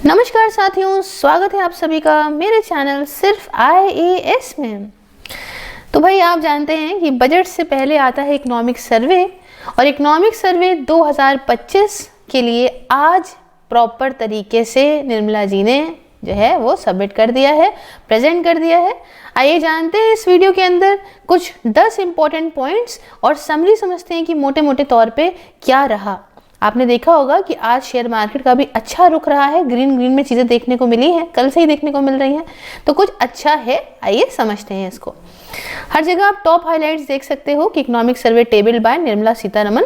नमस्कार साथियों, स्वागत है आप सभी का मेरे चैनल सिर्फ IAS में। तो भाई आप जानते हैं कि बजट से पहले आता है इकोनॉमिक सर्वे और इकोनॉमिक सर्वे 2025 के लिए आज प्रॉपर तरीके से निर्मला जी ने जो है वो सबमिट कर दिया है, प्रेजेंट कर दिया है। आइए जानते हैं इस वीडियो के अंदर कुछ 10 इंपॉर्टेंट पॉइंट्स और समरी समझते हैं कि मोटे मोटे तौर पे क्या रहा। आपने देखा होगा कि आज शेयर मार्केट का भी अच्छा रुख रहा है, ग्रीन में चीज़ें देखने को मिली हैं, कल से ही देखने को मिल रही हैं, तो कुछ अच्छा है। आइए समझते हैं इसको। हर जगह आप टॉप हाइलाइट्स देख सकते हो कि economic survey table by Nirmala Sitharaman,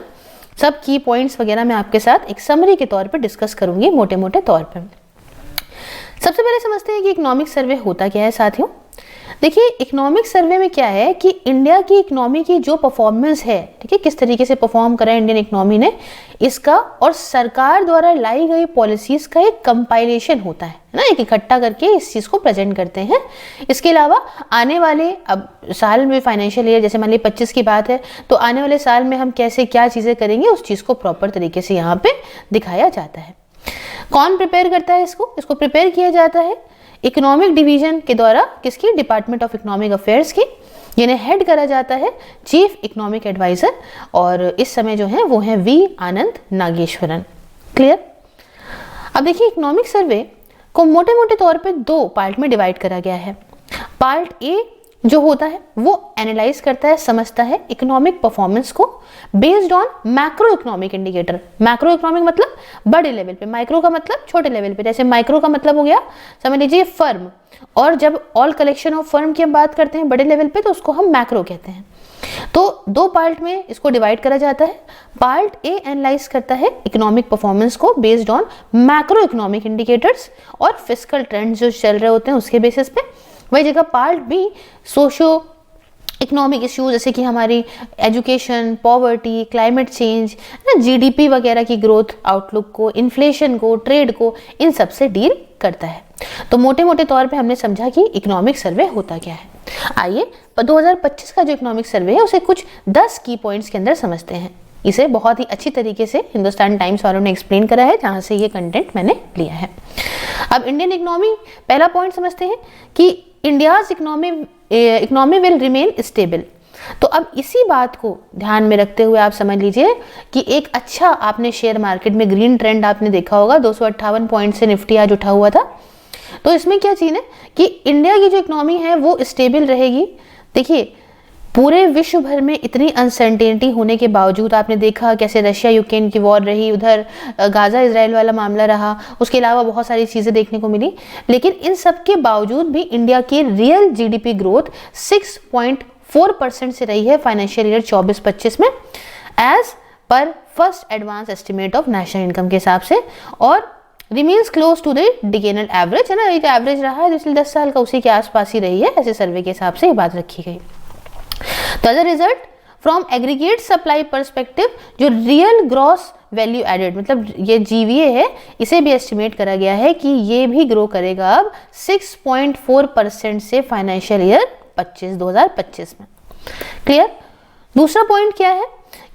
सब की पॉइंट्स वगैरह मैं आपके साथ एक समरी के तौर पर डिस्कस करूंगी मोटे मोटे तौर पर। सबसे पहले समझते हैं कि इकोनॉमिक सर्वे होता क्या है साथियों। देखिए, इकोनॉमिक सर्वे में क्या है कि इंडिया की इकोनॉमी की जो परफॉर्मेंस है, ठीक है, किस तरीके से परफॉर्म करा है इंडियन इकोनॉमी ने, इसका और सरकार द्वारा लाई गई पॉलिसीज का एक कंपाइलेशन होता है ना, एक इकट्ठा करके इस चीज़ को प्रेजेंट करते हैं। इसके अलावा आने वाले अब साल में फाइनेंशियल ईयर जैसे मान लीजिए 25 की बात है, तो आने वाले साल में हम कैसे क्या चीज़ें करेंगे उस चीज़ को प्रॉपर तरीके से यहाँ पे दिखाया जाता है। कौन प्रिपेयर करता है इसको प्रिपेयर किया जाता है इकोनॉमिक डिवीजन के द्वारा, किसकी, डिपार्टमेंट ऑफ इकोनॉमिक अफेयर्स की। जिन्हें हेड करा जाता है चीफ इकोनॉमिक एडवाइजर, और इस समय जो है वो है वी आनंद नागेश्वरन। क्लियर। अब देखिए, इकोनॉमिक सर्वे को मोटे मोटे तौर पे दो पार्ट में डिवाइड करा गया है। पार्ट ए जो होता है वो एनालाइज करता है, समझता है इकोनॉमिक परफॉर्मेंस को based on macro economic indicator. Macro economic मतलब बड़े लेवल पे, माइक्रो का मतलब छोटे लेवल पे। जैसे माइक्रो का मतलब हो गया, समझ लीजिए, फर्म, और जब ऑल कलेक्शन ऑफ फर्म की हम बात करते हैं बड़े लेवल पे तो उसको हम मैक्रो कहते हैं। तो दो पार्ट में इसको डिवाइड करा जाता है। पार्ट ए एनालाइज करता है इकोनॉमिक परफॉर्मेंस को based on macro economic indicators और फिस्कल ट्रेंड्स जो चल रहे होते हैं उसके बेसिस पे। वही जगह part B socio economic issues जैसे कि हमारी education, poverty, climate change, GDP वगैरह की ग्रोथ आउटलुक को, इन्फ्लेशन को, ट्रेड को, इन सब से डील करता है। तो मोटे मोटे तौर पे हमने समझा कि इकोनॉमिक सर्वे होता क्या है। आइए 2025 का जो इकोनॉमिक सर्वे है उसे कुछ 10 की पॉइंट्स के अंदर समझते हैं। इसे बहुत ही अच्छी तरीके से हिंदुस्तान टाइम्स वालों ने एक्सप्लेन करा है, जहां से ये कंटेंट मैंने लिया है। अब इंडियन इकोनॉमी, पहला पॉइंट समझते हैं कि India's economy will remain stable. तो अब इसी बात को ध्यान में रखते हुए आप समझ लीजिए कि एक अच्छा, आपने शेयर मार्केट में ग्रीन ट्रेंड आपने देखा होगा, 258 पॉइंट से निफ्टी आज उठा हुआ था। तो इसमें क्या चीज़ है कि इंडिया की जो इकोनॉमी है वो स्टेबल रहेगी। देखिए, पूरे विश्व भर में इतनी अनसर्टेनिटी होने के बावजूद आपने देखा कैसे रशिया यूक्रेन की वॉर रही, उधर गाजा इजराइल वाला मामला रहा, उसके अलावा बहुत सारी चीज़ें देखने को मिली, लेकिन इन सब के बावजूद भी इंडिया की रियल GDP ग्रोथ 6.4% से रही है फाइनेंशियल ईयर 24-25 में, as per first advance estimate of national income के हिसाब से, और remains close to the decadal average, है ना, एक एवरेज रहा है पिछले 10 साल का, उसी के आसपास ही रही है, ऐसे सर्वे के हिसाब से ये बात रखी गई। तो as a result from aggregate supply perspective, जो रियल ग्रॉस वैल्यू एडेड मतलब ये GVA है, इसे भी एस्टिमेट करा गया है कि ये भी ग्रो करेगा अब 6.4% से फाइनेंशियल ईयर 2025 में। क्लियर। दूसरा पॉइंट क्या है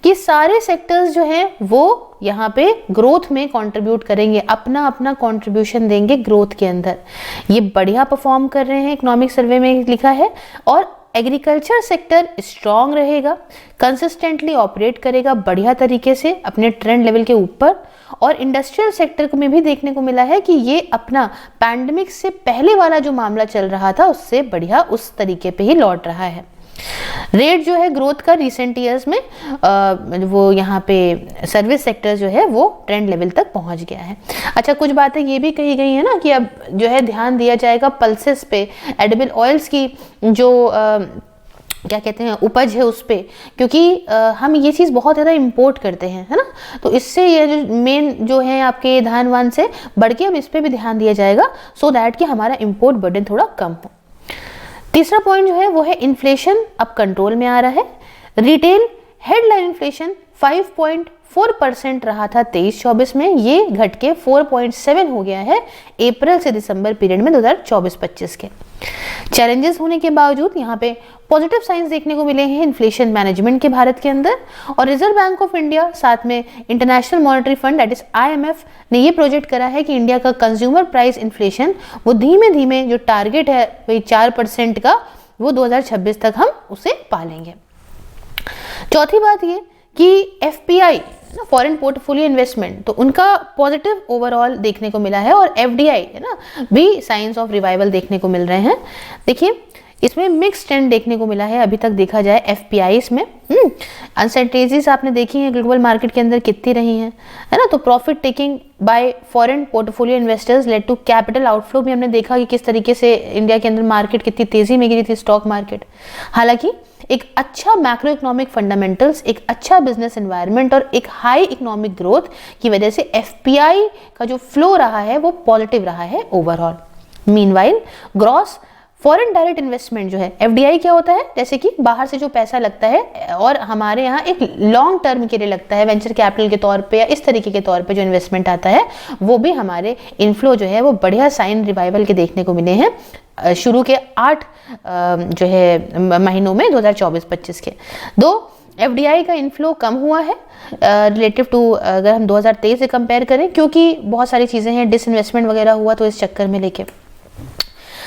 कि सारे सेक्टर्स जो हैं वो यहाँ पे ग्रोथ में कंट्रीब्यूट करेंगे, अपना अपना कंट्रीब्यूशन देंगे ग्रोथ के अंदर। ये बढ़िया परफॉर्म कर रहे हैं, इकोनॉमिक सर्वे में लिखा है। और एग्रीकल्चर सेक्टर स्ट्रांग रहेगा, कंसिस्टेंटली ऑपरेट करेगा बढ़िया तरीके से अपने ट्रेंड लेवल के ऊपर। और इंडस्ट्रियल सेक्टर में भी देखने को मिला है कि ये अपना पैंडेमिक से पहले वाला जो मामला चल रहा था उससे बढ़िया उस तरीके पे ही लौट रहा है। रेट जो है ग्रोथ का रिसेंट ईयर्स में वो यहाँ पे सर्विस सेक्टर जो है वो ट्रेंड लेवल तक पहुँच गया है। अच्छा, कुछ बातें ये भी कही गई है ना कि अब जो है ध्यान दिया जाएगा पल्सेस पे, एडिबल ऑयल्स की जो क्या कहते हैं उपज है उस पर, क्योंकि हम ये चीज़ बहुत ज़्यादा इंपोर्ट करते हैं, है ना, तो इससे ये जो मेन जो है आपके धान वान से बढ़ के अब इस पर भी ध्यान दिया जाएगा, सो दैट कि हमारा इंपोर्ट बर्डन थोड़ा कम हो। तीसरा पॉइंट जो है वो है इन्फ्लेशन अब कंट्रोल में आ रहा है। रिटेल हेडलाइन इन्फ्लेशन 5.4% रहा था 23-24 में, ये घट के 4.7 हो गया है अप्रैल से दिसंबर पीरियड में 2024-25 के। चैलेंजेस होने के बावजूद यहाँ पे पॉजिटिव साइंस देखने को मिले हैं इन्फ्लेशन मैनेजमेंट के भारत के अंदर, और रिजर्व बैंक ऑफ इंडिया साथ में international monetary fund that is IMF ने ये प्रोजेक्ट करा है कि इंडिया का कंज्यूमर प्राइस इन्फ्लेशन वो धीमे धीमे जो टारगेट है वही 4% का, वो 2026 तक हम उसे पालेंगे। चौथी बात ये कि FPI ना, फॉरेन पोर्टफोलियो इन्वेस्टमेंट, तो उनका पॉजिटिव ओवरऑल देखने को मिला है, और FDI है ना भी साइंस ऑफ रिवाइवल देखने को मिल रहे हैं। देखिए इसमें मिक्स ट्रेंड देखने को मिला है अभी तक देखा जाए FPIs में। अनसर्टेनिटीज आपने देखी है ग्लोबल मार्केट के अंदर कितनी रही हैं, है ना। तो profit taking by foreign portfolio investors led to capital outflow भी हमने देखा कि किस तरीके से इंडिया के अंदर मार्केट कितनी तेजी में गिरी थी, स्टॉक मार्केट। हालांकि एक अच्छा मैक्रो इकोनॉमिक फंडामेंटल्स, एक अच्छा बिजनेस एनवायरनमेंट और एक हाई इकोनॉमिक ग्रोथ की वजह से FPI का जो फ्लो रहा है वो पॉजिटिव रहा है overall. Meanwhile gross foreign direct investment जो है FDI क्या होता है, जैसे कि बाहर से जो पैसा लगता है और हमारे यहाँ एक लॉन्ग टर्म के लिए लगता है, वेंचर कैपिटल के तौर पे या इस तरीके के तौर पे जो इन्वेस्टमेंट आता है, वो भी हमारे इनफ्लो जो है वो बढ़िया साइन रिवाइवल के देखने को मिले हैं शुरू के 8 जो है महीनों में 2024-25 के। दो FDI का इनफ्लो कम हुआ है रिलेटिव टू अगर हम 2023 से कंपेयर करें, क्योंकि बहुत सारी चीज़ें हैं, डिसइन्वेस्टमेंट वगैरह हुआ तो इस चक्कर में लेके।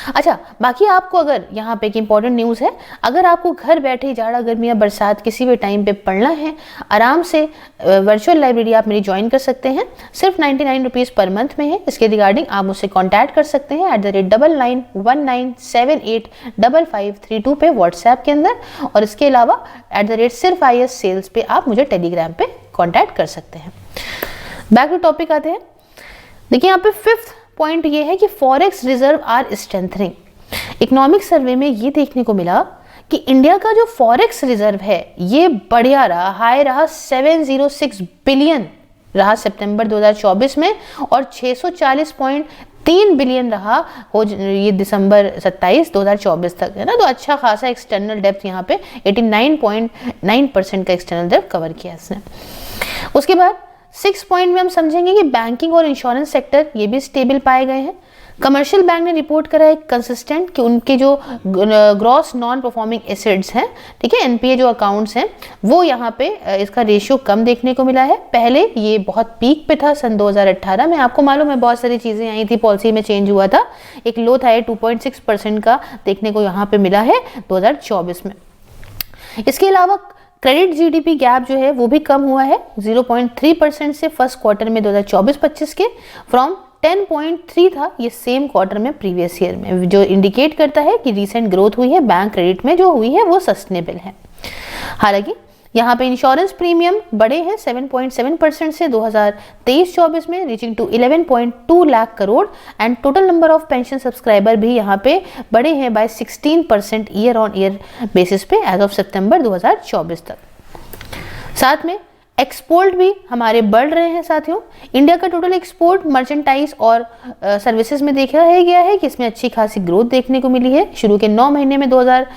अच्छा, बाकी आपको अगर यहाँ पे एक इंपॉर्टेंट न्यूज़ है, अगर आपको घर बैठे जाड़ा गर्मी या बरसात किसी भी टाइम पे पढ़ना है, आराम से वर्चुअल लाइब्रेरी आप मेरी ज्वाइन कर सकते हैं। सिर्फ 99 रुपीज़ पर मंथ में है। इसके रिगार्डिंग आप मुझसे कॉन्टैक्ट कर सकते हैं @9919785532 पे व्हाट्सएप के अंदर, और इसके अलावा @सिर्फ IS सेल्स पे आप मुझे टेलीग्राम पे कॉन्टैक्ट कर सकते हैं। बैक टू टॉपिक आते हैं। देखिए यहाँ पे 5th पॉइंट ये है कि forex reserve are strengthening. Economic survey में ये देखने को मिला कि इंडिया का जो फॉरेक्स रिजर्व है ये बढ़िया रहा, हाई रहा, 706 बिलियन रहा सितंबर 2024 में, और 640.3 बिलियन रहा हो ये दिसंबर 27 2024 तक, है ना। तो अच्छा खासा एक्सटर्नल डेप्थ यहाँ पे 89.9% का एक्सटर्नल डेप्थ कवर किया इसने। उसके बाद 6 पॉइंट में हम समझेंगे कि बैंकिंग और इंश्योरेंस सेक्टर ये भी स्टेबल पाए गए हैं। कमर्शियल बैंक ने रिपोर्ट करा है कंसिस्टेंट कि उनके जो ग्रॉस नॉन परफॉर्मिंग एसेट्स हैं, ठीक है, NPA जो अकाउंट्स हैं, वो यहाँ पे इसका रेशियो कम देखने को मिला है। पहले ये बहुत पीक पे था सन 2018 में, आपको मालूम है बहुत सारी चीज़ें आई थी, पॉलिसी में चेंज हुआ था, एक लो था 2.6% का देखने को यहाँ पे मिला है 2024 में। इसके अलावा क्रेडिट GDP गैप जो है वो भी कम हुआ है 0.3% से फर्स्ट क्वार्टर में 2024-25 के, फ्रॉम 10.3 था ये सेम क्वार्टर में प्रीवियस ईयर में, जो इंडिकेट करता है कि रीसेंट ग्रोथ हुई है बैंक क्रेडिट में, जो हुई है वो सस्टेनेबल है। हालांकि यहाँ पे इंश्योरेंस प्रीमियम बढ़े हैं 7.7% से 2023-24 में, reaching to 11.2 lakh crore, and total number of pension subscriber भी यहाँ पे बढ़े हैं by 16% year on year basis पे एज ऑफ सितंबर 2024 तक। साथ में एक्सपोर्ट भी हमारे बढ़ रहे हैं साथियों। इंडिया का टोटल एक्सपोर्ट मर्चेंटाइज और सर्विसेज में देखा है गया है कि इसमें अच्छी खासी ग्रोथ देखने को मिली है शुरू के 9 महीने में 2000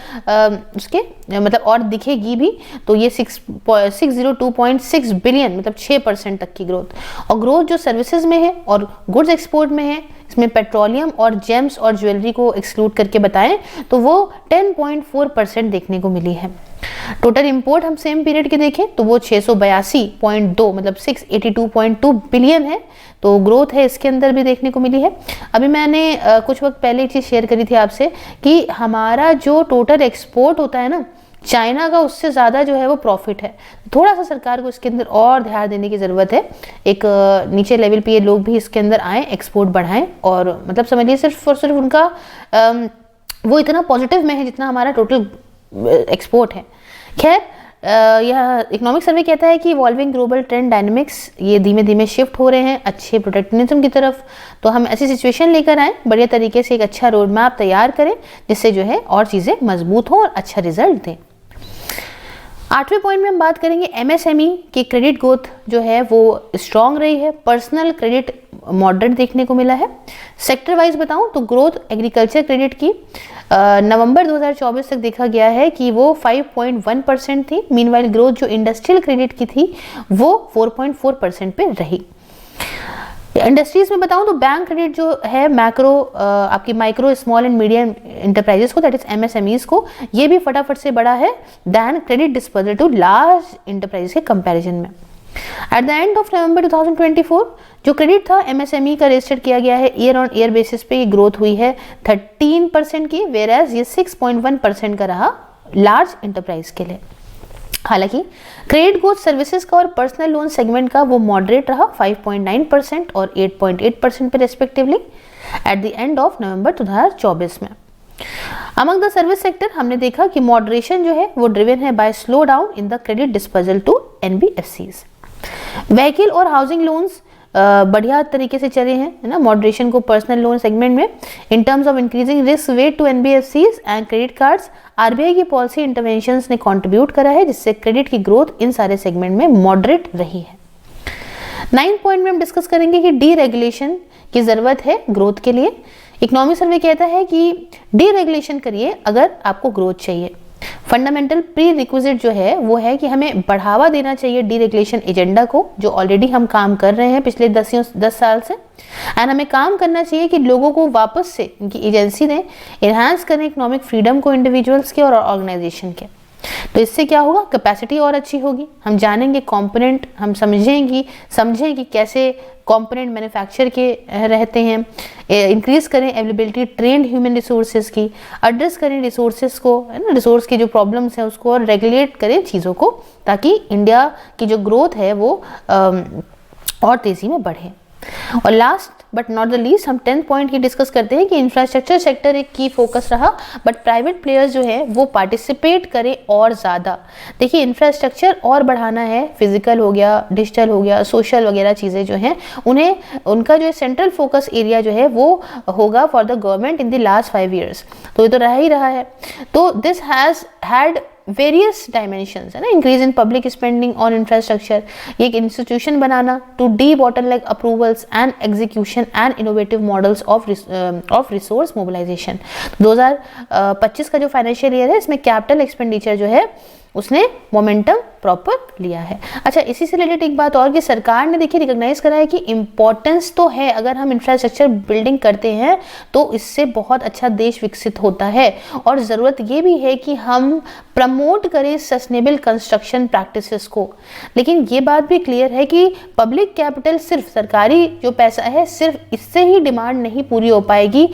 उसके मतलब और दिखेगी भी, तो ये 602.6 बिलियन मतलब 6% तक की ग्रोथ, और ग्रोथ जो सर्विसेज में है और गुड्स एक्सपोर्ट में है, इसमें पेट्रोलियम और जेम्स और ज्वेलरी को एक्सक्लूड करके बताएं तो वो 10.4% देखने को मिली है। टोटल इंपोर्ट हम सेम पीरियड के देखें तो वो 682.2 मतलब 682.2 बिलियन है, तो ग्रोथ है इसके अंदर भी देखने को मिली है। अभी मैंने कुछ वक्त पहले एक चीज़ शेयर करी थी आपसे कि हमारा जो टोटल एक्सपोर्ट होता है ना चाइना का, उससे ज़्यादा जो है वो प्रॉफिट है। थोड़ा सा सरकार को इसके अंदर और ध्यान देने की ज़रूरत है। एक नीचे लेवल पे ये लोग भी इसके अंदर आएँ, एक्सपोर्ट बढ़ाएं, और मतलब समझिए सिर्फ और सिर्फ उनका वो इतना पॉजिटिव में है जितना हमारा टोटल एक्सपोर्ट है। खैर यह इकोनॉमिक सर्वे कहता है कि इवॉल्विंग ग्लोबल ट्रेंड डायनेमिक्स ये धीमे धीमे शिफ्ट हो रहे हैं अच्छे प्रोटेक्शनिज्म की तरफ, तो हम ऐसी सिचुएशन लेकर आएँ, बढ़िया तरीके से एक अच्छा रोड मैप तैयार करें जिससे जो है और चीज़ें मजबूत हों और अच्छा रिजल्ट दें। 8वें पॉइंट में हम बात करेंगे MSME की क्रेडिट ग्रोथ जो है वो स्ट्रॉन्ग रही है, पर्सनल क्रेडिट मॉडरेट देखने को मिला है। सेक्टर वाइज बताऊं तो ग्रोथ एग्रीकल्चर क्रेडिट की नवंबर 2024 तक देखा गया है कि वो 5.1% थी, मीनवाइल ग्रोथ जो इंडस्ट्रियल क्रेडिट की थी वो 4.4% पे रही। इंडस्ट्रीज में बताऊं तो बैंक क्रेडिट जो है मैक्रो आपकी micro small and medium enterprises को, दैट इज एमएसएमईज को, ये भी फटाफट से बड़ा है than credit dispersal to large enterprises के कंपैरिजन में। At the end of November 2024 जो क्रेडिट था एमएसएमई का रजिस्टर किया गया है ईयर ऑन ईयर बेसिस पे, ये ग्रोथ हुई है 13% की, वेयर एज ये 6.1% का रहा लार्ज इंटरप्राइज के लिए। हालांकि क्रेडिट ग्रोथ सर्विसेज का और पर्सनल लोन सेगमेंट का वो मॉडरेट रहा 5.9% और 8.8% पे respectively eight the end of November 2024 में। अमंग द सर्विस सेक्टर हमने देखा कि मॉडरेशन जो है वो ड्रिवन है by slow down in the credit dispersal to NBFCs. Vehicle और हाउसिंग लोन्स बढ़िया तरीके से चले हैं, है ना, मॉडरेशन को पर्सनल लोन सेगमेंट में। In terms of increasing risk weight to NBFCs and credit cards, RBI की पॉलिसी इंटरवेंशंस ने कंट्रीब्यूट करा है जिससे क्रेडिट की ग्रोथ इन सारे सेगमेंट में मॉडरेट रही है। 9 पॉइंट में हम डिस्कस करेंगे कि डीरेगुलेशन की जरूरत है ग्रोथ के लिए। इकोनॉमिक सर्वे कहता है कि डीरेगुलेशन करिए अगर आपको ग्रोथ चाहिए। फंडामेंटल प्री रिक्विजिट जो है वो है कि हमें बढ़ावा देना चाहिए डीरेगुलेशन एजेंडा को, जो ऑलरेडी हम काम कर रहे हैं पिछले 10 साल से, एंड हमें काम करना चाहिए कि लोगों को वापस से इनकी एजेंसी ने एनहांस करें इकोनॉमिक फ्रीडम को इंडिविजुअल्स के और ऑर्गेनाइजेशन के। तो इससे क्या होगा, कैपेसिटी और अच्छी होगी, हम जानेंगे कंपोनेंट, हम समझें कि कैसे कंपोनेंट मैन्युफैक्चर के रहते हैं, इंक्रीज करें अवेलेबिलिटी ट्रेंड ह्यूमन रिसोर्सेज की, एड्रेस करें रिसोर्सेज को, है ना, रिसोर्स की जो प्रॉब्लम्स हैं उसको, और रेगुलेट करें चीज़ों को ताकि इंडिया की जो ग्रोथ है वो और तेज़ी में बढ़े। और last but not the least हम 10th पॉइंट की डिस्कस करते हैं कि इंफ्रास्ट्रक्चर सेक्टर एक की फोकस रहा, बट प्राइवेट प्लेयर्स जो है वो पार्टिसिपेट करें और ज़्यादा। देखिए इंफ्रास्ट्रक्चर और बढ़ाना है, फिजिकल हो गया, डिजिटल हो गया, सोशल वगैरह चीज़ें जो हैं उन्हें, उनका जो सेंट्रल फोकस एरिया जो है वो होगा for the government in the last 5 years। तो ये तो रह ही रहा है। तो this has had various dimensions, है ना, increase in public spending on infrastructure, एक इंस्टीट्यूशन बनाना to debottleneck approvals and execution and innovative models of resource mobilisation. 2025 का जो फाइनेंशियल ईयर है इसमें कैपिटल एक्सपेंडिचर जो है उसने मोमेंटम प्रॉपर लिया है। अच्छा, इसी से रिलेटेड एक बात और कि सरकार ने देखिए रिकॉग्नाइज करा है कि इम्पोर्टेंस तो है, अगर हम इंफ्रास्ट्रक्चर बिल्डिंग करते हैं तो इससे बहुत अच्छा देश विकसित होता है, और ज़रूरत ये भी है कि हम प्रमोट करें सस्टेनेबल कंस्ट्रक्शन प्रैक्टिसेस को। लेकिन ये बात भी क्लियर है कि पब्लिक कैपिटल, सिर्फ सरकारी जो पैसा है, सिर्फ इससे ही डिमांड नहीं पूरी हो पाएगी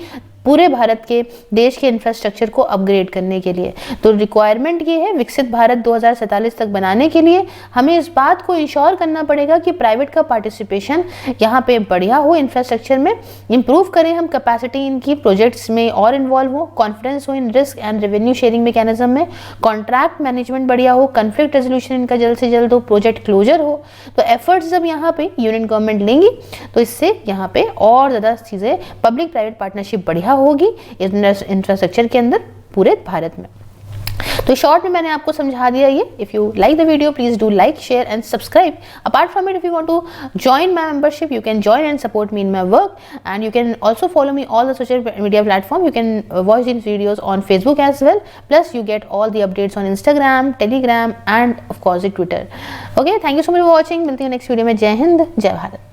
पूरे भारत के देश के इंफ्रास्ट्रक्चर को अपग्रेड करने के लिए। तो रिक्वायरमेंट ये है, विकसित भारत 2047 तक बनाने के लिए हमें इस बात को इंश्योर करना पड़ेगा कि प्राइवेट का पार्टिसिपेशन यहाँ पे बढ़िया हो, इंफ्रास्ट्रक्चर में इंप्रूव करें, हम कैपेसिटी इनकी प्रोजेक्ट्स में और इन्वॉल्व हो, कॉन्फिडेंस हो in risk and revenue sharing mechanism में, कॉन्ट्रैक्ट मैनेजमेंट बढ़िया हो, कॉन्फ्लिक्ट रेजोल्यूशन इनका जल्द से जल्द हो, प्रोजेक्ट क्लोजर हो। तो एफर्ट्स जब यहाँ पे यूनियन गवर्नमेंट लेंगी तो इससे यहाँ पे और ज़्यादा चीज़ें, पब्लिक प्राइवेट पार्टनरशिप बढ़िया होगी इंफ्रास्ट्रक्चर के अंदर पूरे भारत में। तो शॉर्ट में मैंने आपको समझा दिया ये। If you like the video please do like, share and subscribe. Apart from it, if you want to join my membership, you can join and support me in my work, and you can also follow me all the social media platform. You can watch these videos on Facebook as well, plus you get all the updates on Instagram, Telegram and of course Twitter. Okay, thank you so much for watching. मिलती हूँ next video में। जय हिंद, जय भारत।